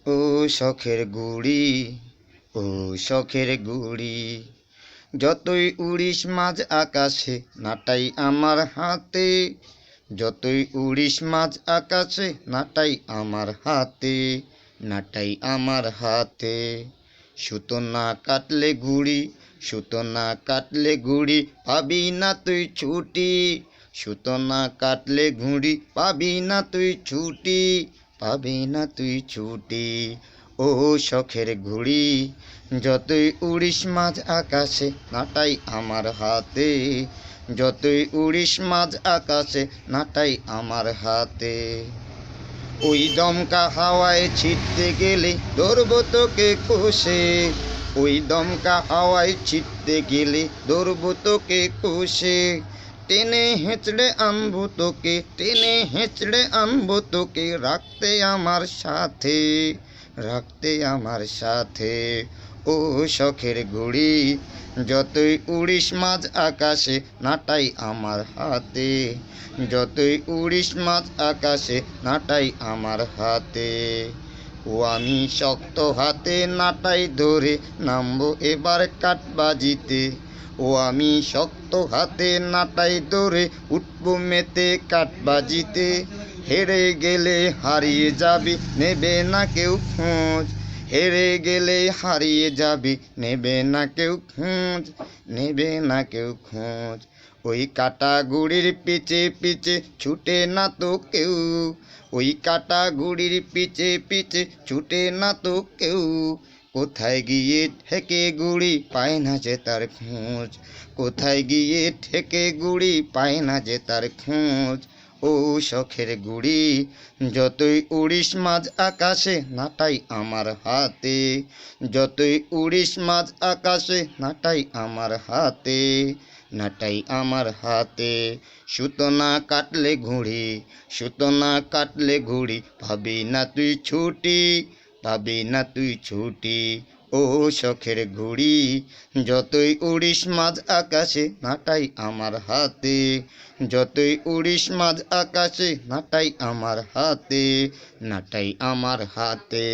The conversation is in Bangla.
ও শখের গুড়ি, ও শখের গুড়ি, যতই উড়িস মাঝ আকাশে নাটাই আমার হাতে, যতই উড়িস মাঝ আকাশে নাটাই আমার হাতে, নাটাই আমার হাতে। সুতো না কাটলে ঘুড়ি, সুতো না কাটলে ঘুড়ি, পাবি না তুই ছুটি, সুতো না কাটলে ঘুড়ি, পাবি না তুই ছুটি, পাবি না তুই ছুটি। ও শখের ঘুড়ি, যতই উড়িস মাঝ আকাশে নাটাই আমার হাতে, যতই উড়িস মাঝ আকাশে নাটাই আমার হাতে। ওই দমকা হাওয়ায় ছিটতে গেলে ধরবো তোকে কষে, ওই দমকা হাওয়ায় ছিটতে গেলে ধরবো তোকে কষে, টেনে হেঁচড়ে আনবো তোকে, টেনে হেঁচড়ে আনবো তোকে, রাখতে আমার সাথে, রাখতে আমার সাথে। ও শখের ঘুড়ি, যতই উড়িস মাঝ আকাশে নাটাই আমার হাতে, যতই উড়িস মাঝ আকাশে নাটাই আমার হাতে। ও আমি শক্ত হাতে নাটাই ধরে নামবো এবার কাঠবাজিতে, ও আমি শক্ত হাতে নাটাই ধরে উঠবো মেতে কাঠবাজিতে। হেরে গেলে হারিয়ে যাবি নেবে না কেউ খোঁজ, হেরে গেলে হারিয়ে যাবি নেবে না কেউ খোঁজ, নেবে না কেউ খোঁজ। ওই কাটা গুড়ির পিছে পিছে ছুটে না তো কেউ, ওই কাটা গুড়ির পিছে পিছে ছুটে না তো কেউ, কোথায় গিয়ে ঠেকে গুড়ি পায় না যে তার খোঁজ, কোথায় গিয়ে ঠেকে গুড়ি পায় না যে তার খোঁজ। ও শখের গুড়ি, যতই উড়িস মাঝ আকাশে নাটাই আমার হাতে, যতই উড়িস মাঝ আকাশে নাটাই আমার হাতে, নাটাই আমার হাতে। সুতো না কাটলে ঘুড়ি, সুতো না কাটলে ঘুড়ি, পাবি না তুই ছুটি, পাবি না তুই ছুটি। ও শখের ঘুড়ি, যতই উড়িস মাঝ আকাশে নাটাই আমার হাতে, যতই উড়িস মাঝ আকাশে নাটাই আমার হাতে, নাটাই আমার হাতে।